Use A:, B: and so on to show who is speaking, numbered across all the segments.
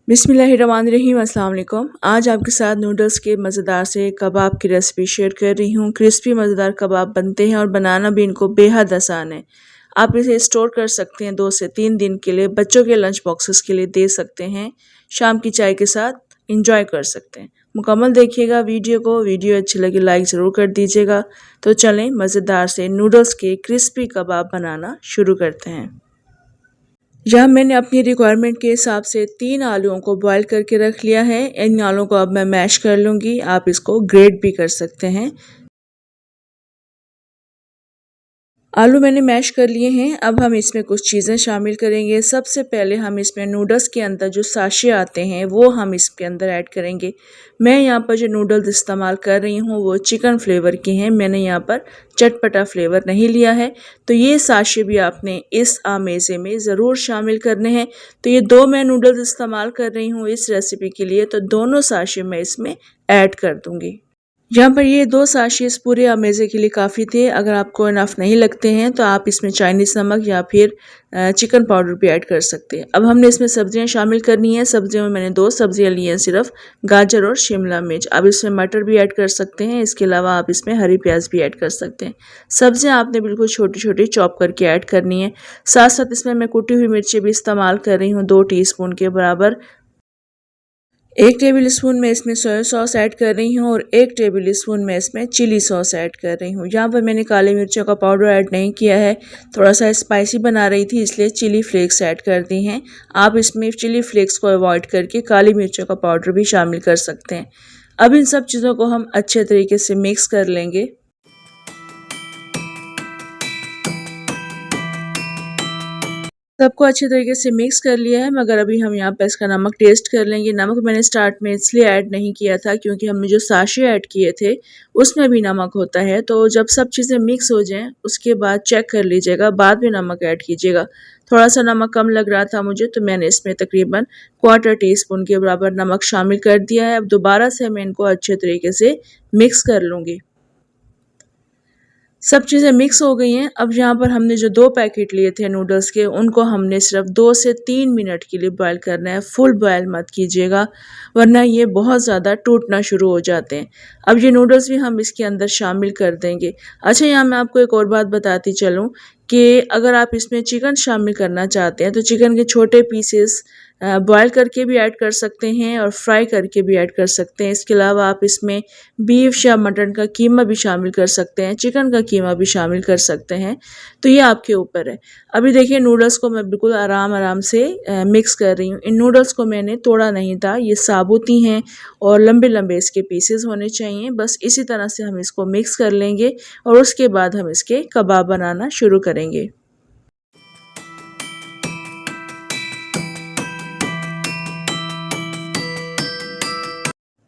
A: बिस्मिल्लाहिर्रहमानिर्रहीम अस्सलाम वालेकुम। आज आपके साथ नूडल्स के मज़ेदार से कबाब की रेसिपी शेयर कर रही हूँ। क्रिस्पी मज़ेदार कबाब बनते हैं और बनाना भी इनको बेहद आसान है। आप इसे स्टोर कर सकते हैं 2 से 3 दिन के लिए, बच्चों के लंच बॉक्सेस के लिए दे सकते हैं, शाम की चाय के साथ इंजॉय कर सकते हैं। मुकम्मल देखिएगा वीडियो को। वीडियो अच्छी लगी लाइक ज़रूर कर दीजिएगा। तो चलें मज़ेदार से नूडल्स के क्रिस्पी कबाब बनाना शुरू करते हैं। यहाँ मैंने अपनी रिक्वायरमेंट के हिसाब से 3 आलूओं को बॉईल करके रख लिया है। इन आलूओं को अब मैं मैश कर लूँगी। आप इसको ग्रेट भी कर सकते हैं। आलू मैंने मैश कर लिए हैं। अब हम इसमें कुछ चीज़ें शामिल करेंगे। सबसे पहले हम इसमें नूडल्स के अंदर जो साशे आते हैं वो हम इसके अंदर ऐड करेंगे। मैं यहाँ पर जो नूडल्स इस्तेमाल कर रही हूँ वो चिकन फ्लेवर के हैं। मैंने यहाँ पर चटपटा फ्लेवर नहीं लिया है। तो ये साशे भी आपने इस आमेज़े में ज़रूर शामिल करने हैं। तो ये 2 मैं नूडल्स इस्तेमाल कर रही हूँ इस रेसिपी के लिए, तो दोनों साशे मैं इसमें ऐड कर दूँगी। यहाँ पर ये 2 साशेस पूरे अमेज़े के लिए काफ़ी थे। अगर आपको इनफ नहीं लगते हैं तो आप इसमें चाइनीज़ नमक या फिर चिकन पाउडर भी ऐड कर सकते हैं। अब हमने इसमें सब्जियां शामिल करनी है। सब्जियों में मैंने 2 सब्जियां ली हैं, सिर्फ गाजर और शिमला मिर्च। अब इसमें मटर भी ऐड कर सकते हैं। इसके अलावा आप इसमें हरी प्याज भी ऐड कर सकते हैं। सब्जियां आपने बिल्कुल छोटी छोटी चॉप करके ऐड करनी है। साथ साथ इसमें मैं कुटी हुई मिर्ची भी इस्तेमाल कर रही हूँ 2 टीस्पून के बराबर। 1 टेबल स्पून मैं इसमें सोया सॉस ऐड कर रही हूँ और 1 टेबल स्पून मैं इसमें चिली सॉस ऐड कर रही हूँ। यहाँ पर मैंने काली मिर्चों का पाउडर ऐड नहीं किया है, थोड़ा सा स्पाइसी बना रही थी इसलिए चिली फ्लेक्स ऐड कर दी हैं। आप इसमें चिली फ्लेक्स को अवॉइड करके काली मिर्चों का पाउडर भी शामिल कर सकते हैं। अब इन सब चीज़ों को हम अच्छे तरीके से मिक्स कर लेंगे। सबको अच्छे तरीके से मिक्स कर लिया है, मगर अभी हम यहाँ पे इसका नमक टेस्ट कर लेंगे। नमक मैंने स्टार्ट में इसलिए ऐड नहीं किया था क्योंकि हमने जो साशे ऐड किए थे उसमें भी नमक होता है। तो जब सब चीज़ें मिक्स हो जाएं उसके बाद चेक कर लीजिएगा, बाद में नमक ऐड कीजिएगा। थोड़ा सा नमक कम लग रहा था मुझे, तो मैंने इसमें तकरीबन 1/4 टीस्पून के बराबर नमक शामिल कर दिया है। अब दोबारा से मैं इनको अच्छे तरीके से मिक्स कर लूँगी। सब चीज़ें मिक्स हो गई हैं। अब यहाँ पर हमने जो 2 पैकेट लिए थे नूडल्स के, उनको हमने सिर्फ 2 से 3 मिनट के लिए बॉईल करना है। फुल बॉईल मत कीजिएगा, वरना ये बहुत ज़्यादा टूटना शुरू हो जाते हैं। अब ये नूडल्स भी हम इसके अंदर शामिल कर देंगे। अच्छा, यहाँ मैं आपको एक और बात बताती चलूँ कि अगर आप इसमें चिकन शामिल करना चाहते हैं तो चिकन के छोटे पीसेस बॉईल करके भी ऐड कर सकते हैं और फ्राई करके भी ऐड कर सकते हैं। इसके अलावा आप इसमें बीफ या मटन का कीमा भी शामिल कर सकते हैं, चिकन का कीमा भी शामिल कर सकते हैं। तो ये आपके ऊपर है। अभी देखिए नूडल्स को मैं बिल्कुल आराम से मिक्स कर रही हूँ। इन नूडल्स को मैंने तोड़ा नहीं था, ये साबुत ही हैं और लंबे लंबे इसके पीसेस होने चाहिए। बस इसी तरह से हम इसको मिक्स कर लेंगे और उसके बाद हम इसके कबाब बनाना शुरू करेंगे।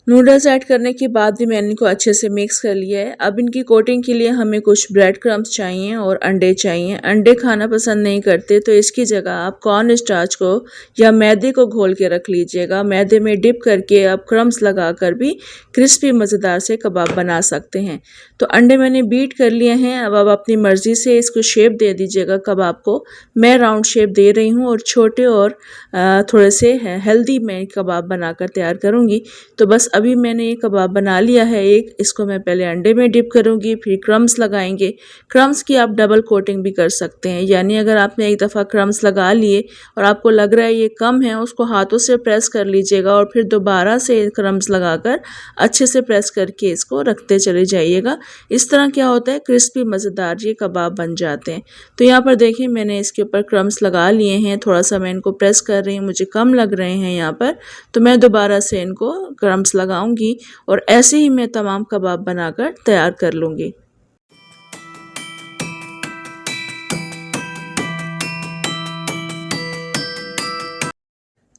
A: नूडल्स ऐड करने के बाद भी मैंने इनको अच्छे से मिक्स कर लिया है। अब इनकी कोटिंग के लिए हमें कुछ ब्रेड क्रम्स चाहिए और अंडे चाहिए। अंडे खाना पसंद नहीं करते तो इसकी जगह आप कॉर्न स्टार्च को या मैदे को घोल के रख लीजिएगा। मैदे में डिप करके आप क्रम्स लगाकर भी क्रिस्पी मज़ेदार से कबाब बना सकते हैं। तो अंडे मैंने बीट कर लिए हैं। अब आप अपनी मर्ज़ी से इसको शेप दे दीजिएगा कबाब को। मैं राउंड शेप दे रही हूँ और छोटे और थोड़े से हेल्दी मैं कबाब बनाकर तैयार करूँगी। तो बस अभी मैंने ये कबाब बना लिया है एक। इसको मैं पहले अंडे में डिप करूँगी, फिर क्रम्स लगाएंगे। क्रम्स की आप डबल कोटिंग भी कर सकते हैं, यानी अगर आपने एक दफ़ा क्रम्स लगा लिए और आपको लग रहा है ये कम है, उसको हाथों से प्रेस कर लीजिएगा और फिर दोबारा से क्रम्स लगाकर अच्छे से प्रेस करके इसको रखते चले जाइएगा। इस तरह क्या होता है, क्रिस्पी मज़ेदार ये कबाब बन जाते हैं। तो यहाँ पर देखिए मैंने इसके ऊपर क्रम्स लगा लिए हैं। थोड़ा सा मैं इनको प्रेस कर रही हूँ, मुझे कम लग रहे हैं यहाँ पर, तो मैं दोबारा से इनको क्रम्स लगाऊंगी और ऐसे ही मैं तमाम कबाब बनाकर तैयार कर लूँगी।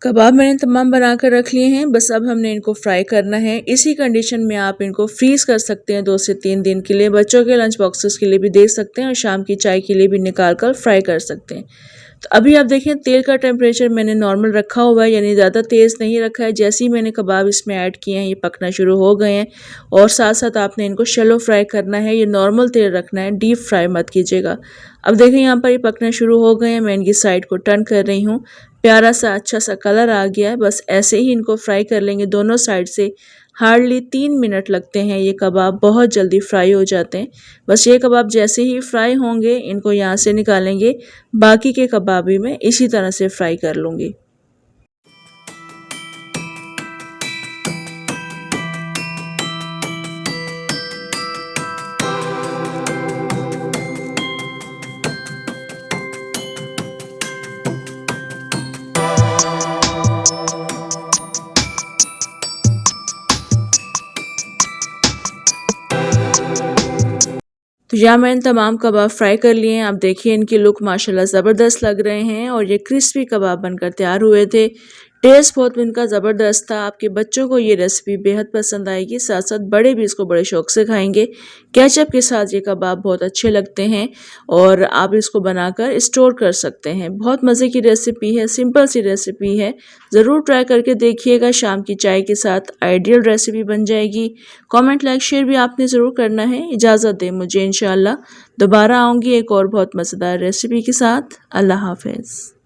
A: कबाब मैंने तमाम बनाकर रख लिए हैं। बस अब हमने इनको फ्राई करना है। इसी कंडीशन में आप इनको फ्रीज़ कर सकते हैं 2 से 3 दिन के लिए। बच्चों के लंच बॉक्सेस के लिए भी दे सकते हैं और शाम की चाय के लिए भी निकाल कर फ्राई कर सकते हैं। तो अभी आप देखें तेल का टेम्परेचर मैंने नॉर्मल रखा हुआ है, यानी ज़्यादा तेज़ नहीं रखा है। जैसे ही मैंने कबाब इसमें ऐड किए हैं ये पकना शुरू हो गए हैं और साथ साथ आपने इनको शैलो फ्राई करना है। ये नॉर्मल तेल रखना है, डीप फ्राई मत कीजिएगा। अब देखें यहाँ पर ये पकना शुरू हो गए हैं। मैं इनकी साइड को टर्न कर रही हूँ। प्यारा सा अच्छा सा कलर आ गया है। बस ऐसे ही इनको फ्राई कर लेंगे दोनों साइड से। हार्डली 3 मिनट लगते हैं, ये कबाब बहुत जल्दी फ्राई हो जाते हैं। बस ये कबाब जैसे ही फ्राई होंगे इनको यहाँ से निकालेंगे, बाकी के कबाब भी मैं इसी तरह से फ्राई कर लूँगी। तो यहाँ मैंने तमाम कबाब फ्राई कर लिए हैं। आप देखिए इनकी लुक माशाल्लाह ज़बरदस्त लग रहे हैं और ये क्रिस्पी कबाब बनकर तैयार हुए थे। टेस्ट बहुत इनका ज़बरदस्त था। आपके बच्चों को ये रेसिपी बेहद पसंद आएगी, साथ साथ बड़े भी इसको बड़े शौक से खाएंगे। केचप के साथ ये कबाब बहुत अच्छे लगते हैं और आप इसको बनाकर स्टोर कर सकते हैं। बहुत मज़े की रेसिपी है, सिंपल सी रेसिपी है, ज़रूर ट्राई करके देखिएगा। शाम की चाय के साथ आइडियल रेसिपी बन जाएगी। कमेंट लाइक शेयर भी आपने ज़रूर करना है। इजाज़त दें मुझे, इंशाल्लाह दोबारा आऊँगी एक और बहुत मज़ेदार रेसिपी के साथ। अल्लाह हाफ़िज़।